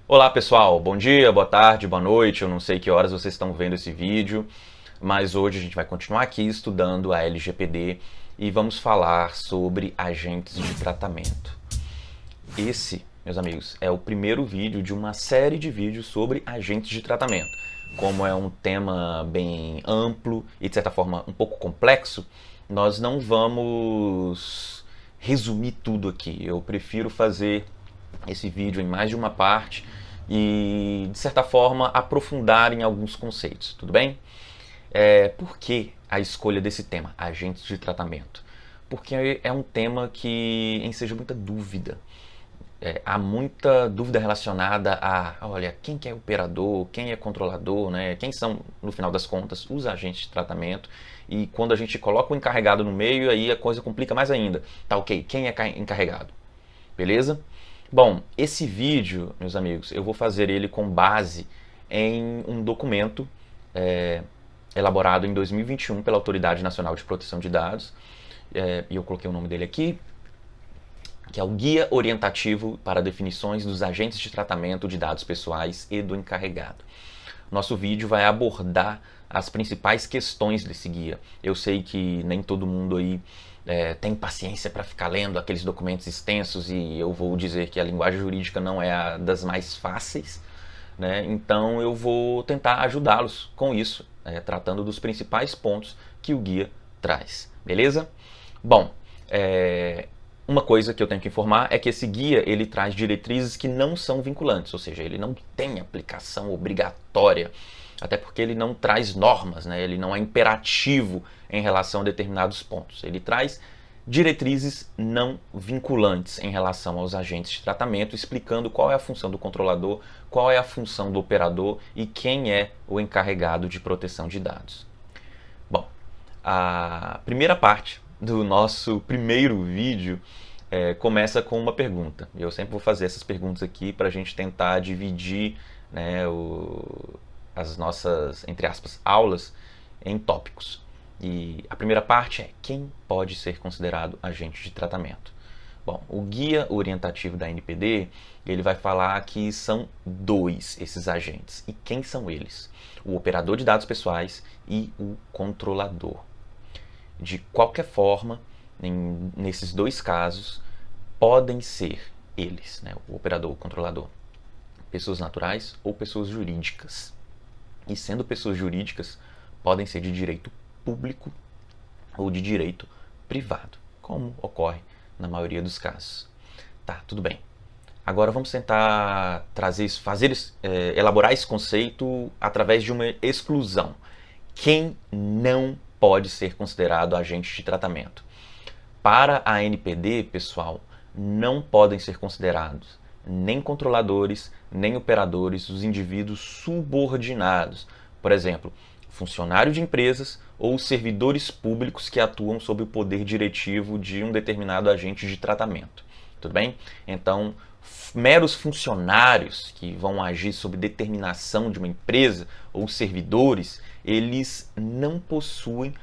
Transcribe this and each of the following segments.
Olá pessoal, bom dia, boa tarde, boa noite, eu não sei que horas vocês estão vendo esse vídeo, mas hoje a gente vai continuar aqui estudando a LGPD e vamos falar sobre agentes de tratamento. Esse, meus amigos, é o primeiro vídeo de uma série de vídeos sobre agentes de tratamento. Como é um tema bem amplo e de certa forma um pouco complexo, nós não vamos resumir tudo aqui. Eu prefiro fazer esse vídeo em mais de uma parte e, de certa forma, aprofundar em alguns conceitos, tudo bem? Por que a escolha desse tema, agentes de tratamento? Porque é um tema que enseja muita dúvida. Há muita dúvida relacionada a, olha, quem que é operador, quem é controlador, né? Quem são, no final das contas, os agentes de tratamento. E quando a gente coloca o encarregado no meio, aí a coisa complica mais ainda. Tá ok, quem é encarregado? Beleza? Bom, esse vídeo, meus amigos, eu vou fazer ele com base em um documento é, elaborado em 2021 pela Autoridade Nacional de Proteção de Dados, e eu coloquei o nome dele aqui, que é o Guia Orientativo para Definições dos Agentes de Tratamento de Dados Pessoais e do Encarregado. Nosso vídeo vai abordar as principais questões desse guia. Eu sei que nem todo mundo aí tem paciência para ficar lendo aqueles documentos extensos e eu vou dizer que a linguagem jurídica não é a das mais fáceis, né? Então eu vou tentar ajudá-los com isso, tratando dos principais pontos que o guia traz, beleza? Bom, uma coisa que eu tenho que informar é que esse guia ele traz diretrizes que não são vinculantes, ou seja, ele não tem aplicação obrigatória, até porque ele não traz normas, né? Ele não é imperativo em relação a determinados pontos. Ele traz diretrizes não vinculantes em relação aos agentes de tratamento, explicando qual é a função do controlador, qual é a função do operador e quem é o encarregado de proteção de dados. Bom, a primeira parte do nosso primeiro vídeo começa com uma pergunta. Eu sempre vou fazer essas perguntas aqui para a gente tentar dividir, né, as nossas, entre aspas, aulas em tópicos. E a primeira parte é quem pode ser considerado agente de tratamento. Bom, o guia orientativo da NPD, ele vai falar que são dois esses agentes. E quem são eles? O operador de dados pessoais e o controlador. De qualquer forma, nesses dois casos, podem ser eles, né, o operador, o controlador, pessoas naturais ou pessoas jurídicas. E sendo pessoas jurídicas, podem ser de direito público ou de direito privado, como ocorre na maioria dos casos. Tá, tudo bem. Agora vamos tentar trazer isso, elaborar esse conceito através de uma exclusão. Quem não pode ser considerado agente de tratamento? Para a NPD, pessoal, não podem ser considerados nem controladores, nem operadores os indivíduos subordinados. Por exemplo, funcionário de empresas ou servidores públicos que atuam sob o poder diretivo de um determinado agente de tratamento. Tudo bem? Então, meros funcionários que vão agir sob determinação de uma empresa ou servidores, eles não possuem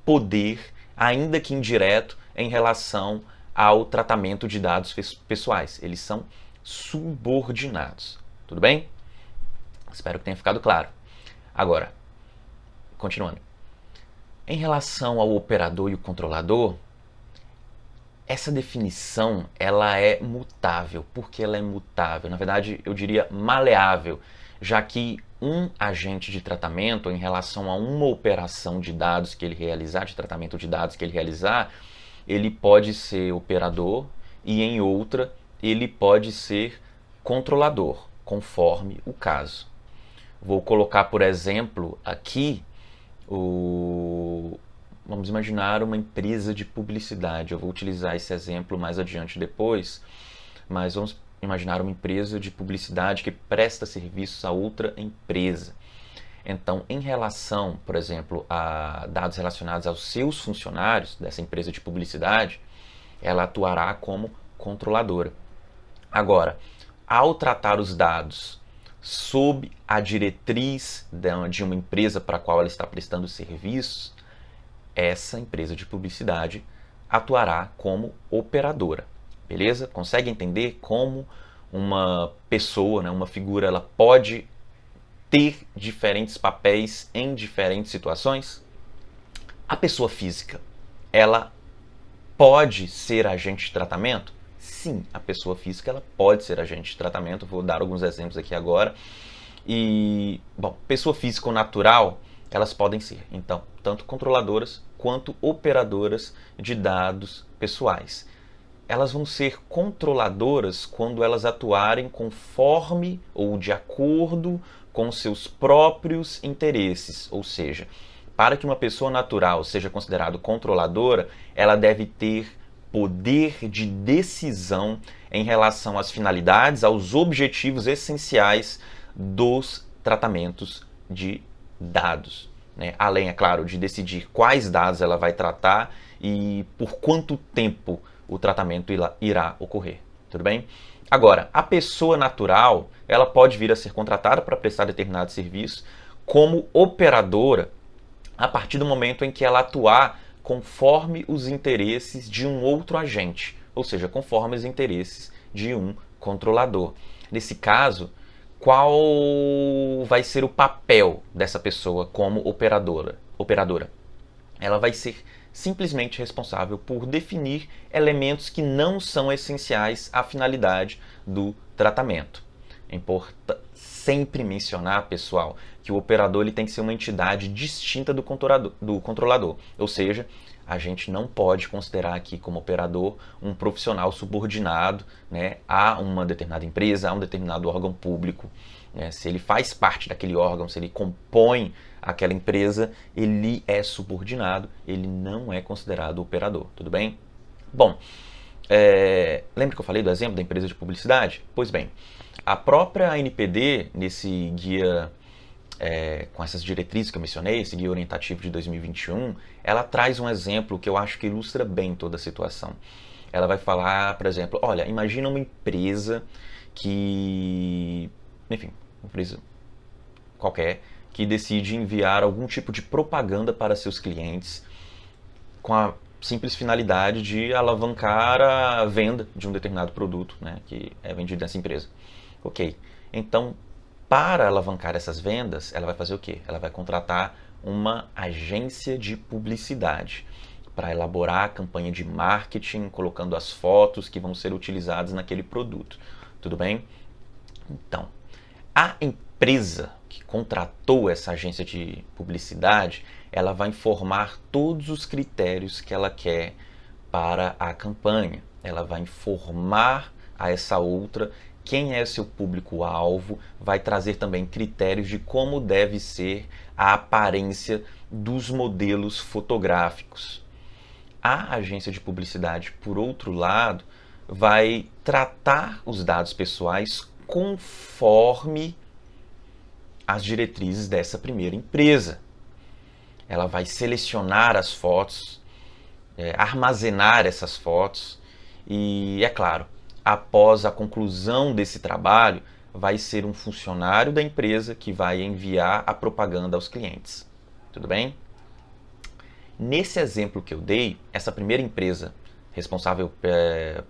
poder, ainda que indireto, em relação ao tratamento de dados pessoais. Eles são subordinados. Tudo bem? Espero que tenha ficado claro. Agora, continuando. Em relação ao operador e o controlador, essa definição ela é mutável. Por que ela é mutável? Na verdade, eu diria maleável, já que um agente de tratamento, em relação a uma operação de dados que ele realizar, de tratamento de dados que ele realizar, ele pode ser operador e em outra ele pode ser controlador, conforme o caso. Vou colocar, por exemplo, aqui vamos imaginar uma empresa de publicidade. Eu vou utilizar esse exemplo mais adiante depois, mas vamos imaginar uma empresa de publicidade que presta serviços a outra empresa. Então, em relação, por exemplo, a dados relacionados aos seus funcionários dessa empresa de publicidade, ela atuará como controladora. Agora, ao tratar os dados sob a diretriz de uma empresa para a qual ela está prestando serviços, essa empresa de publicidade atuará como operadora. Beleza? Consegue entender como uma pessoa, né, uma figura, ela pode ter diferentes papéis em diferentes situações? A pessoa física, ela pode ser agente de tratamento? Sim, a pessoa física ela pode ser agente de tratamento. Vou dar alguns exemplos aqui agora. E, bom, pessoa física ou natural, elas podem ser, então, tanto controladoras quanto operadoras de dados pessoais. Elas vão ser controladoras quando elas atuarem conforme ou de acordo com seus próprios interesses, ou seja, para que uma pessoa natural seja considerada controladora, ela deve ter poder de decisão em relação às finalidades, aos objetivos essenciais dos tratamentos de dados, né? Além, é claro, de decidir quais dados ela vai tratar e por quanto tempo o tratamento irá ocorrer, tudo bem? Agora, a pessoa natural, ela pode vir a ser contratada para prestar determinado serviço como operadora a partir do momento em que ela atuar conforme os interesses de um outro agente, ou seja, conforme os interesses de um controlador. Nesse caso, qual vai ser o papel dessa pessoa como operadora? Ela vai ser simplesmente responsável por definir elementos que não são essenciais à finalidade do tratamento. É importante sempre mencionar, pessoal, que o operador ele tem que ser uma entidade distinta do controlador. Ou seja, a gente não pode considerar aqui como operador um profissional subordinado, né, a uma determinada empresa, a um determinado órgão público. Se ele faz parte daquele órgão, se ele compõe aquela empresa, ele é subordinado, ele não é considerado operador, tudo bem? Bom, lembra que eu falei do exemplo da empresa de publicidade? Pois bem, a própria ANPD, nesse guia com essas diretrizes que eu mencionei, esse guia orientativo de 2021, ela traz um exemplo que eu acho que ilustra bem toda a situação. Ela vai falar, por exemplo, olha, imagina uma empresa que, enfim, uma empresa qualquer, que decide enviar algum tipo de propaganda para seus clientes com a simples finalidade de alavancar a venda de um determinado produto, né, que é vendido nessa empresa. Ok, então, para alavancar essas vendas, ela vai fazer o quê? Ela vai contratar uma agência de publicidade para elaborar a campanha de marketing, colocando as fotos que vão ser utilizadas naquele produto. Tudo bem? Então, a empresa que contratou essa agência de publicidade, ela vai informar todos os critérios que ela quer para a campanha. Ela vai informar a essa outra quem é seu público-alvo, vai trazer também critérios de como deve ser a aparência dos modelos fotográficos. A agência de publicidade, por outro lado, vai tratar os dados pessoais conforme as diretrizes dessa primeira empresa. Ela vai selecionar as fotos, armazenar essas fotos e, é claro, após a conclusão desse trabalho, vai ser um funcionário da empresa que vai enviar a propaganda aos clientes. Tudo bem? Nesse exemplo que eu dei, essa primeira empresa responsável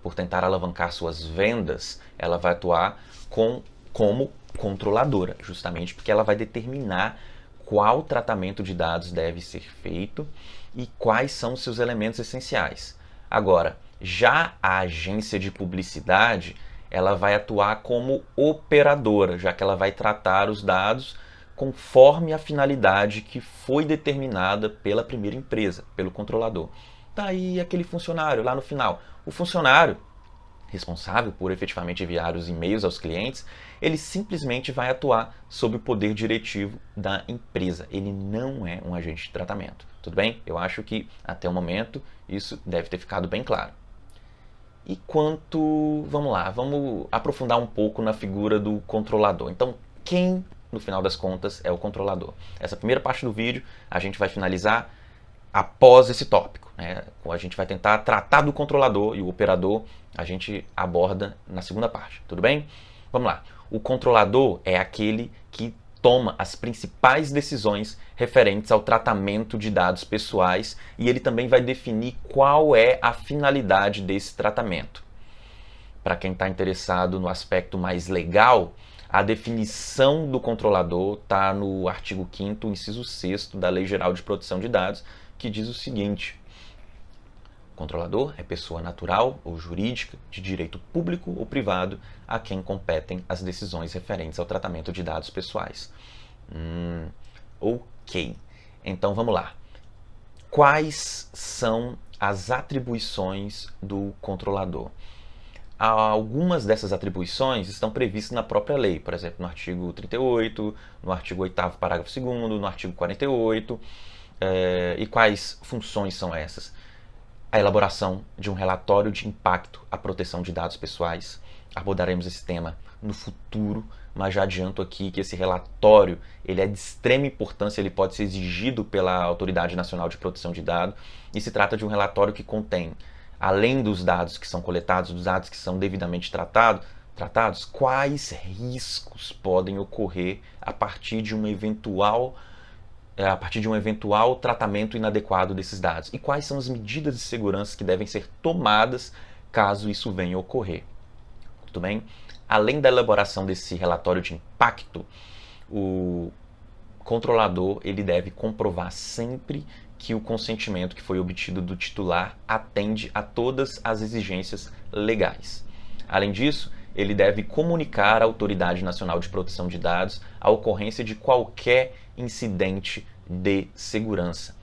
por tentar alavancar suas vendas, ela vai atuar como controladora, justamente porque ela vai determinar qual tratamento de dados deve ser feito e quais são seus elementos essenciais. Agora, já a agência de publicidade, ela vai atuar como operadora, já que ela vai tratar os dados conforme a finalidade que foi determinada pela primeira empresa, pelo controlador. Daí aquele funcionário lá no final. O funcionário responsável por efetivamente enviar os e-mails aos clientes, ele simplesmente vai atuar sob o poder diretivo da empresa. Ele não é um agente de tratamento. Tudo bem? Eu acho que até o momento isso deve ter ficado bem claro. E quanto... Vamos lá, vamos aprofundar um pouco na figura do controlador. Então, quem, no final das contas, é o controlador? Essa primeira parte do vídeo a gente vai finalizar após esse tópico, né? A gente vai tentar tratar do controlador e o operador a gente aborda na segunda parte, tudo bem? Vamos lá. O controlador é aquele que toma as principais decisões referentes ao tratamento de dados pessoais e ele também vai definir qual é a finalidade desse tratamento. para quem está interessado no aspecto mais legal, a definição do controlador está no artigo 5º, inciso 6º da Lei Geral de Proteção de Dados, que diz o seguinte: controlador é pessoa natural ou jurídica de direito público ou privado a quem competem as decisões referentes ao tratamento de dados pessoais. Ok. Então vamos lá. Quais são as atribuições do controlador? Algumas dessas atribuições estão previstas na própria lei, por exemplo, no artigo 38, no artigo 8º, parágrafo 2º, no artigo 48. E quais funções são essas? A elaboração de um relatório de impacto à proteção de dados pessoais. Abordaremos esse tema no futuro, mas já adianto aqui que esse relatório ele é de extrema importância, ele pode ser exigido pela Autoridade Nacional de Proteção de Dados, e se trata de um relatório que contém, além dos dados que são coletados, dos dados que são devidamente tratados, quais riscos podem ocorrer a partir de um eventual tratamento inadequado desses dados e quais são as medidas de segurança que devem ser tomadas caso isso venha a ocorrer. Tudo bem? Além da elaboração desse relatório de impacto, o controlador ele deve comprovar sempre que o consentimento que foi obtido do titular atende a todas as exigências legais. Além disso, ele deve comunicar à Autoridade Nacional de Proteção de Dados a ocorrência de qualquer incidente de segurança.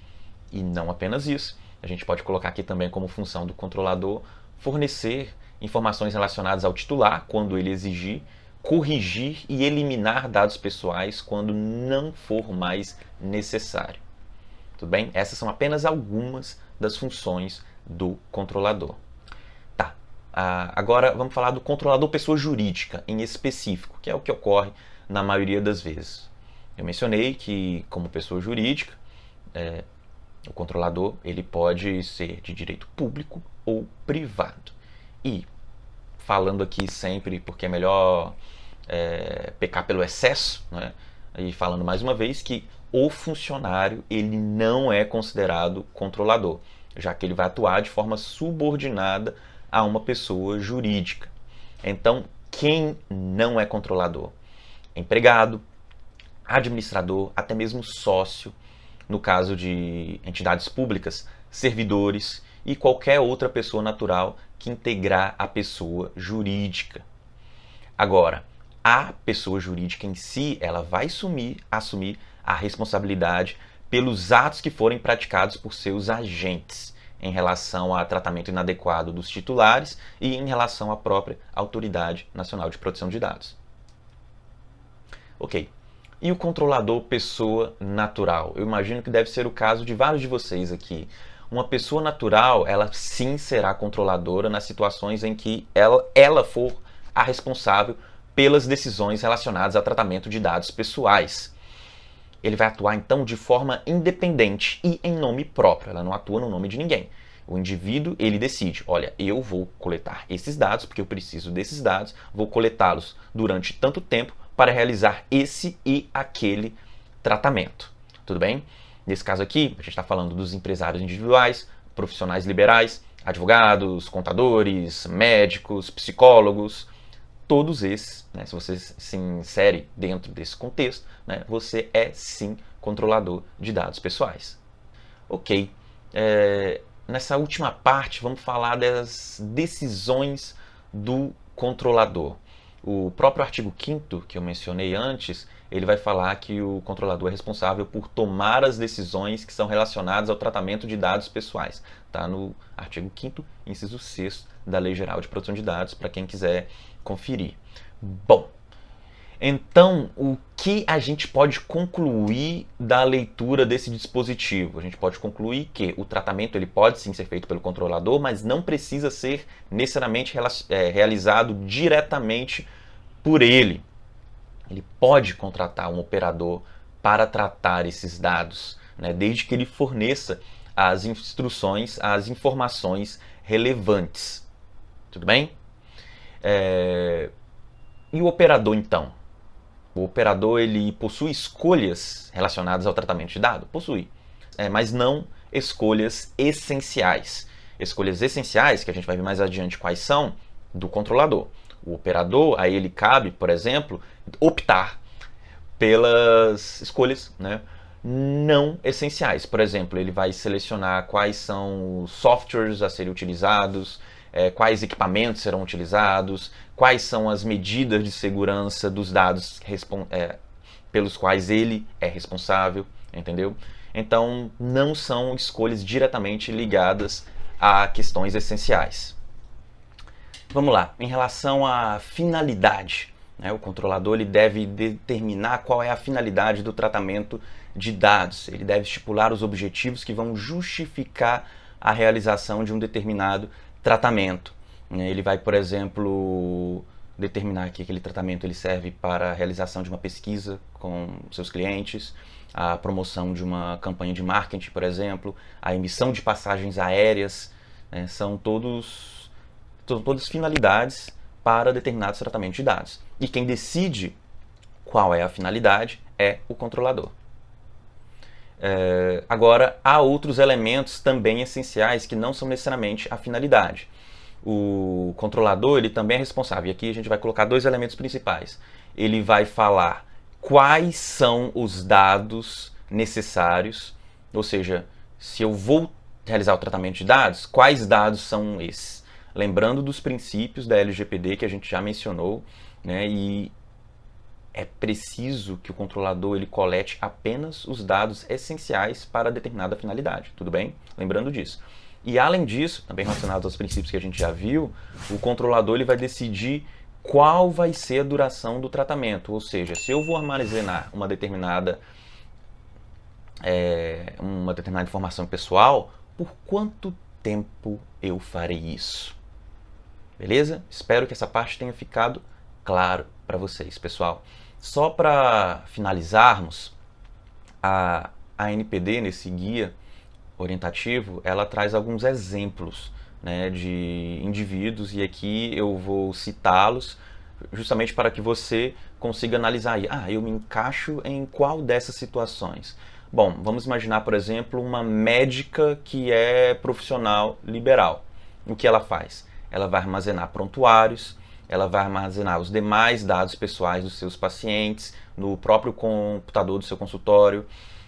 E não apenas isso, a gente pode colocar aqui também como função do controlador fornecer informações relacionadas ao titular, quando ele exigir, corrigir e eliminar dados pessoais quando não for mais necessário. Tudo bem? Essas são apenas algumas das funções do controlador. Tá, agora vamos falar do controlador pessoa jurídica em específico, que é o que ocorre na maioria das vezes. Eu mencionei que, como pessoa jurídica, o controlador ele pode ser de direito público ou privado. E, falando aqui sempre, porque é melhor pecar pelo excesso, né? E falando mais uma vez que o funcionário ele não é considerado controlador, já que ele vai atuar de forma subordinada a uma pessoa jurídica. Então, quem não é controlador? Empregado, administrador, até mesmo sócio, no caso de entidades públicas, servidores e qualquer outra pessoa natural que integrar a pessoa jurídica. Agora, a pessoa jurídica em si, ela vai assumir a responsabilidade pelos atos que forem praticados por seus agentes em relação ao tratamento inadequado dos titulares e em relação à própria Autoridade Nacional de Proteção de Dados. Ok. E o controlador pessoa natural? Eu imagino que deve ser o caso de vários de vocês aqui. Uma pessoa natural, ela sim será controladora nas situações em que ela for a responsável pelas decisões relacionadas ao tratamento de dados pessoais. Ele vai atuar, então, de forma independente e em nome próprio. Ela não atua no nome de ninguém. O indivíduo, ele decide, olha, eu vou coletar esses dados, porque eu preciso desses dados, vou coletá-los durante tanto tempo para realizar esse e aquele tratamento. Tudo bem? Nesse caso aqui, a gente está falando dos empresários individuais, profissionais liberais, advogados, contadores, médicos, psicólogos, todos esses, né, se você se insere dentro desse contexto, né, você é sim controlador de dados pessoais. Ok, nessa última parte vamos falar das decisões do controlador. O próprio artigo 5º, que eu mencionei antes, ele vai falar que o controlador é responsável por tomar as decisões que são relacionadas ao tratamento de dados pessoais. Está no artigo 5º, inciso 6º da Lei Geral de Proteção de Dados, para quem quiser conferir. Bom, então o que a gente pode concluir da leitura desse dispositivo? A gente pode concluir que o tratamento ele pode sim ser feito pelo controlador, mas não precisa ser necessariamente realizado diretamente por ele. Ele pode contratar um operador para tratar esses dados, né, desde que ele forneça as instruções, as informações relevantes. Tudo bem? E o operador, então? O operador ele possui escolhas relacionadas ao tratamento de dados? Possui, mas não escolhas essenciais. Escolhas essenciais, que a gente vai ver mais adiante quais são, do controlador. O operador, a ele cabe, por exemplo, optar pelas escolhas, né, não essenciais. Por exemplo, ele vai selecionar quais são os softwares a serem utilizados, quais equipamentos serão utilizados, quais são as medidas de segurança dos dados pelos quais ele é responsável, entendeu? Então, não são escolhas diretamente ligadas a questões essenciais. Vamos lá, em relação à finalidade, né, o controlador ele deve determinar qual é a finalidade do tratamento de dados. Ele deve estipular os objetivos que vão justificar a realização de um determinado tratamento. Ele vai, por exemplo, determinar que aquele tratamento ele serve para a realização de uma pesquisa com seus clientes, a promoção de uma campanha de marketing, por exemplo, a emissão de passagens aéreas, né, são todas finalidades para determinados tratamentos de dados. E quem decide qual é a finalidade é o controlador. Agora, há outros elementos também essenciais que não são necessariamente a finalidade. O controlador ele também é responsável, e aqui a gente vai colocar dois elementos principais. Ele vai falar quais são os dados necessários, ou seja, se eu vou realizar o tratamento de dados, quais dados são esses? Lembrando dos princípios da LGPD que a gente já mencionou, né, e é preciso que o controlador ele colete apenas os dados essenciais para determinada finalidade, tudo bem? Lembrando disso. E além disso, também relacionado aos princípios que a gente já viu, o controlador ele vai decidir qual vai ser a duração do tratamento, ou seja, se eu vou armazenar uma determinada informação pessoal, por quanto tempo eu farei isso? Beleza? Espero que essa parte tenha ficado claro para vocês, pessoal. Só para finalizarmos, a ANPD, nesse guia orientativo, ela traz alguns exemplos, né, de indivíduos, e aqui eu vou citá-los justamente para que você consiga analisar. Eu me encaixo em qual dessas situações? Bom, vamos imaginar, por exemplo, uma médica que é profissional liberal. O que ela faz? Ela vai armazenar prontuários, ela vai armazenar os demais dados pessoais dos seus pacientes no próprio computador do seu consultório,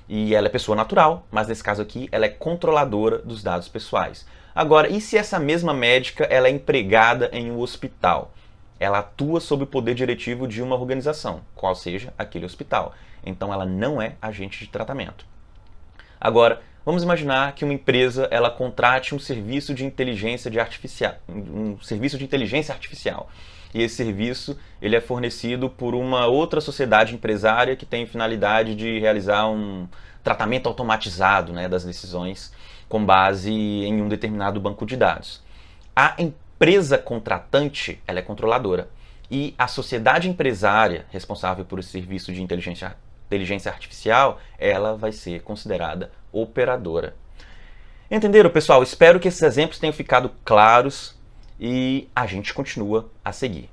e ela é pessoa natural, mas nesse caso aqui ela é controladora dos dados pessoais. Agora, e se essa mesma médica ela é empregada em um hospital? Ela atua sob o poder diretivo de uma organização, qual seja aquele hospital. Então ela não é agente de tratamento. Agora, vamos imaginar que uma empresa ela contrate um serviço de inteligência artificial. E esse serviço ele é fornecido por uma outra sociedade empresária que tem finalidade de realizar um tratamento automatizado, né, das decisões com base em um determinado banco de dados. A empresa contratante ela é controladora e a sociedade empresária responsável por esse serviço de inteligência artificial ela vai ser considerada operadora. Entenderam, pessoal? Espero que esses exemplos tenham ficado claros e a gente continua a seguir.